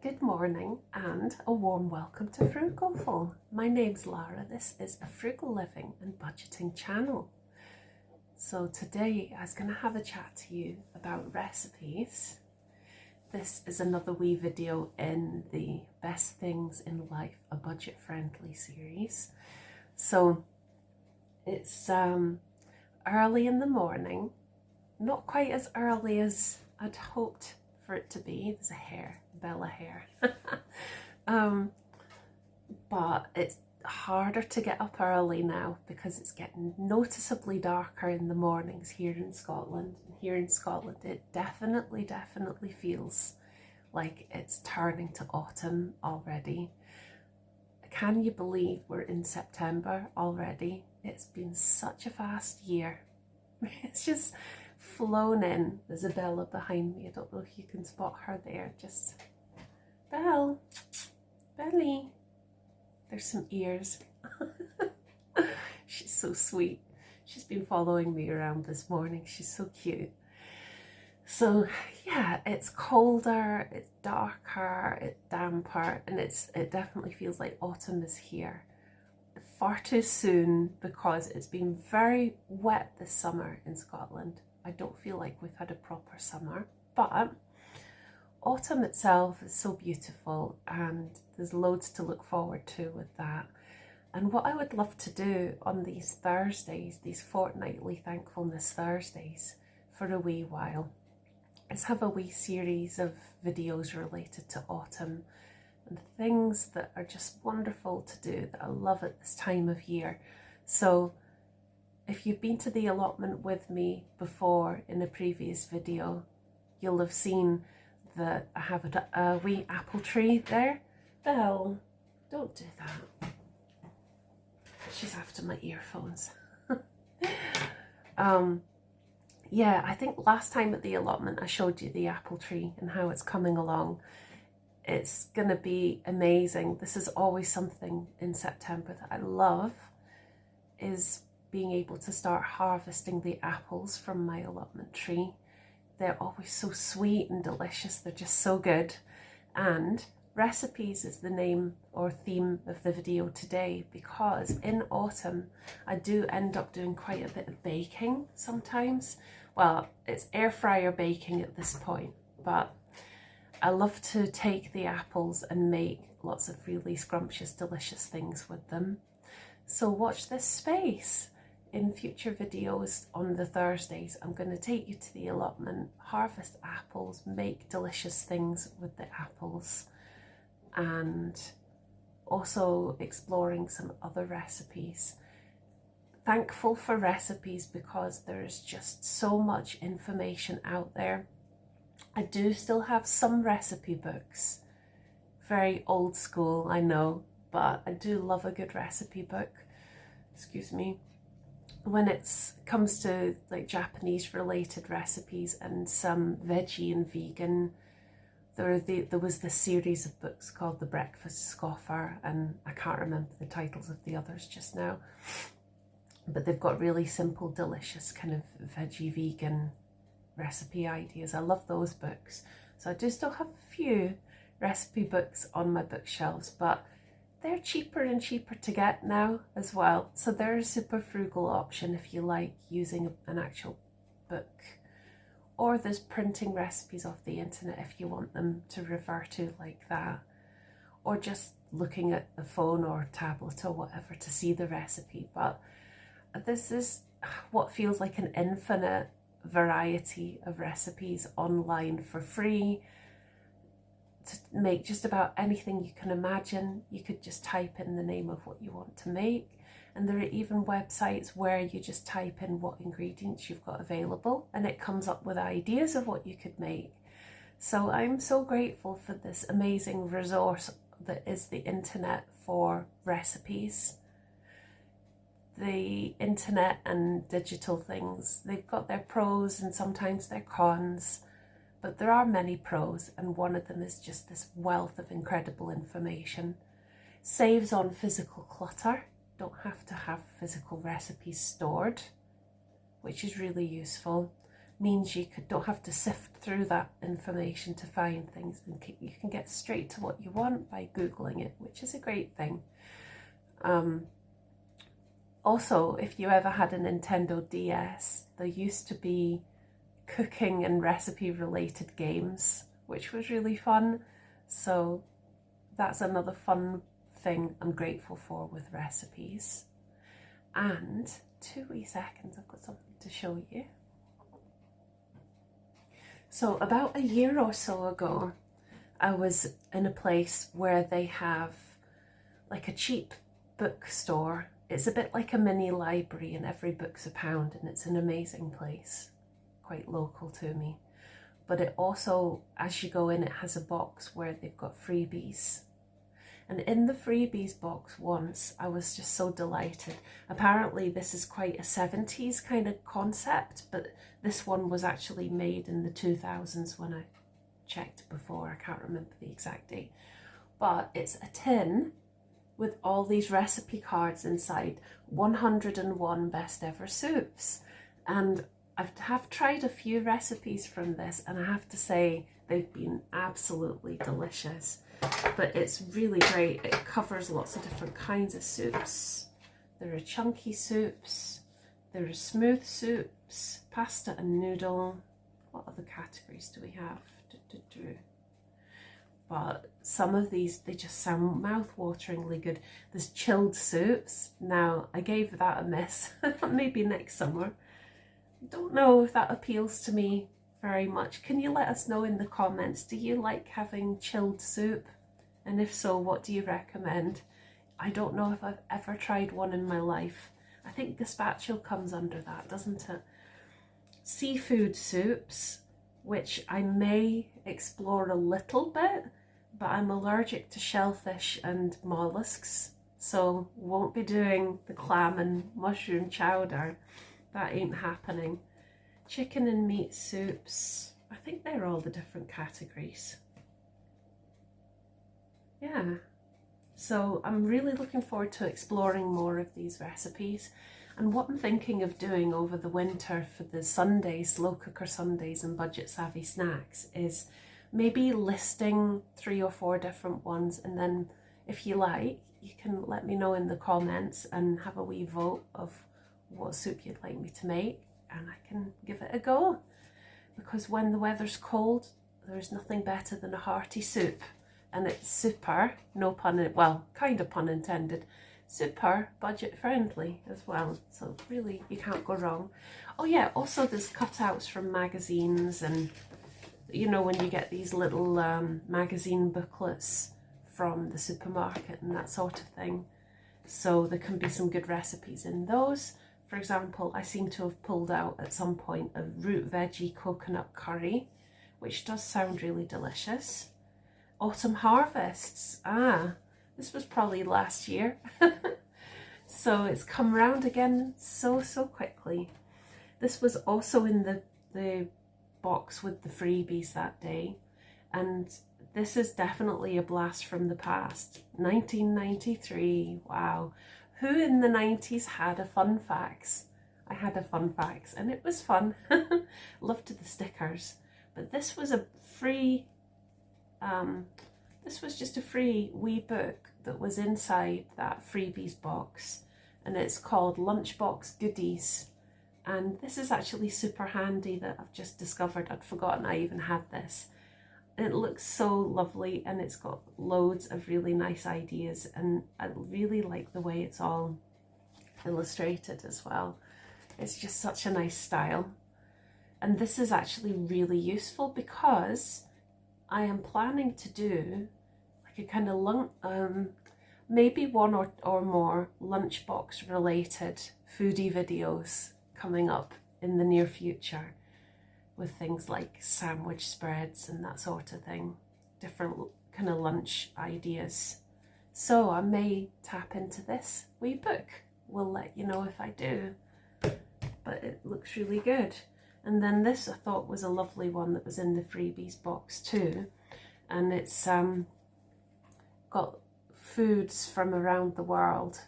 Good morning and a warm welcome to Frugalfull. My name's Lara. This is a frugal living and budgeting channel. So today I was going to have a chat to you about recipes. This is another wee video in the Best Things in Life, a budget friendly series. So it's early in the morning, not quite as early as I'd hoped for it to be. There's a hare, Bella hare. But it's harder to get up early now because it's getting noticeably darker in the mornings here in Scotland. And here in Scotland, it definitely feels like it's turning to autumn already. Can you believe we're in September already? It's been such a fast year. It's just flown in. There's a Bella behind me. I don't know if you can spot her there. Just Belly. There's some ears. She's so sweet. She's been following me around this morning. She's so cute. So yeah, it's colder, it's darker, it's damper, and it definitely feels like autumn is here. Far too soon because it's been very wet this summer in Scotland. I don't feel like we've had a proper summer, but autumn itself is so beautiful and there's loads to look forward to with that. And what I would love to do on these Thursdays, these fortnightly Thankfulness Thursdays, for a wee while, is have a wee series of videos related to autumn and things that are just wonderful to do that I love at this time of year. So if you've been to the allotment with me before in a previous video, you'll have seen that I have a wee apple tree there. Belle, don't do that. She's after my earphones. Yeah, I think last time at the allotment I showed you the apple tree and how it's coming along. It's going to be amazing. This is always something in September that I love, is being able to start harvesting the apples from my allotment tree. They're always so sweet and delicious. They're just so good. And recipes is the name or theme of the video today, because in autumn I do end up doing quite a bit of baking sometimes. Well, it's air fryer baking at this point, but I love to take the apples and make lots of really scrumptious, delicious things with them. So watch this space. In future videos on the Thursdays, I'm going to take you to the allotment, harvest apples, make delicious things with the apples, and also exploring some other recipes. Thankful for recipes because there's just so much information out there. I do still have some recipe books, very old school, I know, but I do love a good recipe book. Excuse me. When it comes to like Japanese related recipes and some veggie and vegan, there was this series of books called The Breakfast Scoffer, and I can't remember the titles of the others just now, but they've got really simple, delicious kind of veggie vegan recipe ideas. I love those books. So I do still have a few recipe books on my bookshelves, but they're cheaper and cheaper to get now as well. So they're a super frugal option if you like using an actual book. Or there's printing recipes off the internet if you want them to refer to like that. Or just looking at the phone or tablet or whatever to see the recipe. But this is what feels like an infinite variety of recipes online for free, to make just about anything you can imagine. You could just type in the name of what you want to make, and there are even websites where you just type in what ingredients you've got available and it comes up with ideas of what you could make. So I'm so grateful for this amazing resource that is the internet for recipes. The internet and digital things, they've got their pros and sometimes their cons, but there are many pros, and one of them is just this wealth of incredible information. Saves on physical clutter. Don't have to have physical recipes stored, which is really useful. means you don't have to sift through that information to find things, and you can get straight to what you want by Googling it, which is a great thing. Also, if you ever had a Nintendo DS, there used to be cooking and recipe related games, which was really fun. So that's another fun thing I'm grateful for with recipes. And 2 wee seconds, I've got something to show you. So about a year or so ago, I was in a place where they have like a cheap bookstore. It's a bit like a mini library and every book's £1, and it's an amazing place, quite local to me. But it also, as you go in, it has a box where they've got freebies. And in the freebies box once, I was just so delighted. Apparently this is quite a 70s kind of concept, but this one was actually made in the 2000s when I checked before. I can't remember the exact date. But it's a tin with all these recipe cards inside, 101 best ever soups. And I have tried a few recipes from this, and I have to say they've been absolutely delicious. But it's really great. It covers lots of different kinds of soups. There are chunky soups, there are smooth soups, pasta and noodle. What other categories do we have? But some of these, they just sound mouth-wateringly good. There's chilled soups. Now, I gave that a miss. Maybe next summer. Don't know if that appeals to me very much. Can you let us know in the comments? Do you like having chilled soup? And if so, what do you recommend? I don't know if I've ever tried one in my life. I think gazpacho comes under that, doesn't it? Seafood soups, which I may explore a little bit, but I'm allergic to shellfish and mollusks, so won't be doing the clam and mushroom chowder. That ain't happening. Chicken and meat soups. I think they're all the different categories. Yeah. So I'm really looking forward to exploring more of these recipes. And what I'm thinking of doing over the winter for the Sundays, slow cooker Sundays and budget savvy snacks, is maybe listing 3 or 4 different ones. And then if you like, you can let me know in the comments and have a wee vote of what soup you'd like me to make, and I can give it a go. Because when the weather's cold, there's nothing better than a hearty soup. And it's super, no pun, well, kind of pun intended, super budget friendly as well. So really, you can't go wrong. Oh yeah, also there's cutouts from magazines, and you know, when you get these little magazine booklets from the supermarket and that sort of thing. So there can be some good recipes in those. For example, I seem to have pulled out at some point a root veggie coconut curry, which does sound really delicious. Autumn harvests. This was probably last year. So it's come round again so quickly. This was also in the box with the freebies that day, and this is definitely a blast from the past. 1993, wow. Who in the 90s had a fun facts? I had a fun facts and it was fun. Loved the stickers. But this was a free, this was just a free wee book that was inside that freebies box, and it's called Lunchbox Goodies. And this is actually super handy that I've just discovered. I'd forgotten I even had this. And it looks so lovely, and it's got loads of really nice ideas, and I really like the way it's all illustrated as well. It's just such a nice style. And this is actually really useful because I am planning to do like a kind of maybe one or more lunchbox related foodie videos coming up in the near future, with things like sandwich spreads and that sort of thing, different kind of lunch ideas. So I may tap into this wee book. We'll let you know if I do, but it looks really good. And then this I thought was a lovely one that was in the freebies box too, and it's got foods from around the world,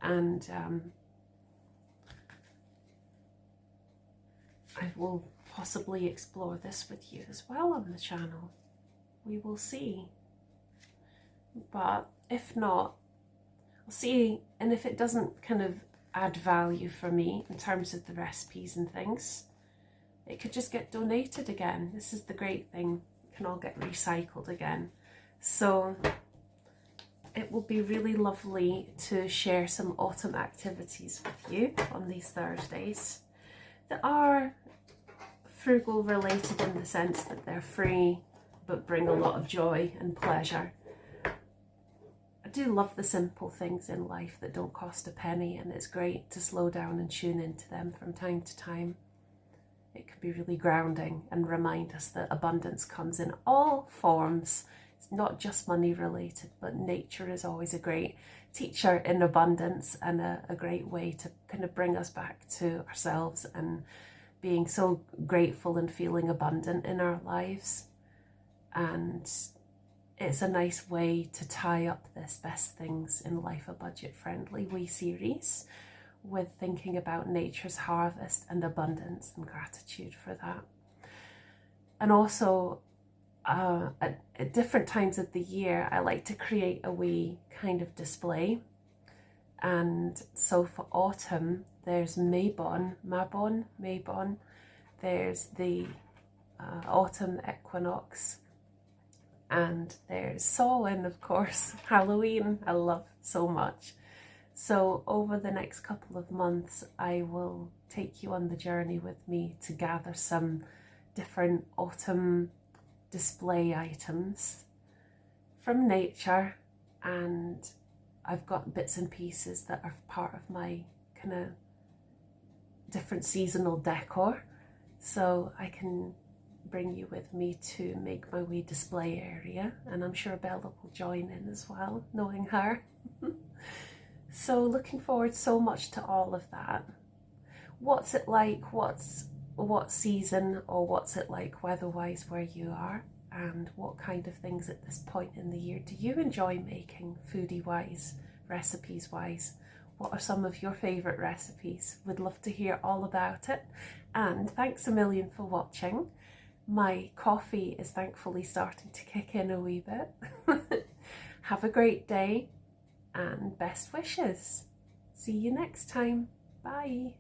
and will possibly explore this with you as well on the channel. We will see. But if not, I'll see, and if it doesn't kind of add value for me in terms of the recipes and things, it could just get donated again. This is the great thing, it can all get recycled again. So it will be really lovely to share some autumn activities with you on these Thursdays that are frugal related in the sense that they're free but bring a lot of joy and pleasure. I do love the simple things in life that don't cost a penny, and it's great to slow down and tune into them from time to time. It can be really grounding and remind us that abundance comes in all forms. It's not just money related, but nature is always a great teacher in abundance and a great way to kind of bring us back to ourselves and being so grateful and feeling abundant in our lives. And it's a nice way to tie up this Best Things in Life, a Budget Friendly wee series with thinking about nature's harvest and abundance and gratitude for that. And also at different times of the year, I like to create a wee kind of display. And so for autumn, there's Mabon, there's the autumn equinox, and there's Samhain, of course, Halloween, I love so much. So over the next couple of months, I will take you on the journey with me to gather some different autumn display items from nature, and I've got bits and pieces that are part of my kind of different seasonal decor, so I can bring you with me to make my wee display area, and I'm sure Bella will join in as well, knowing her. So looking forward so much to all of that. What's it like? What season, or what's it like weather-wise where you are? And what kind of things at this point in the year do you enjoy making, foodie-wise, recipes-wise? What are some of your favourite recipes? Would love to hear all about it. And thanks a million for watching. My coffee is thankfully starting to kick in a wee bit. Have a great day and best wishes. See you next time. Bye.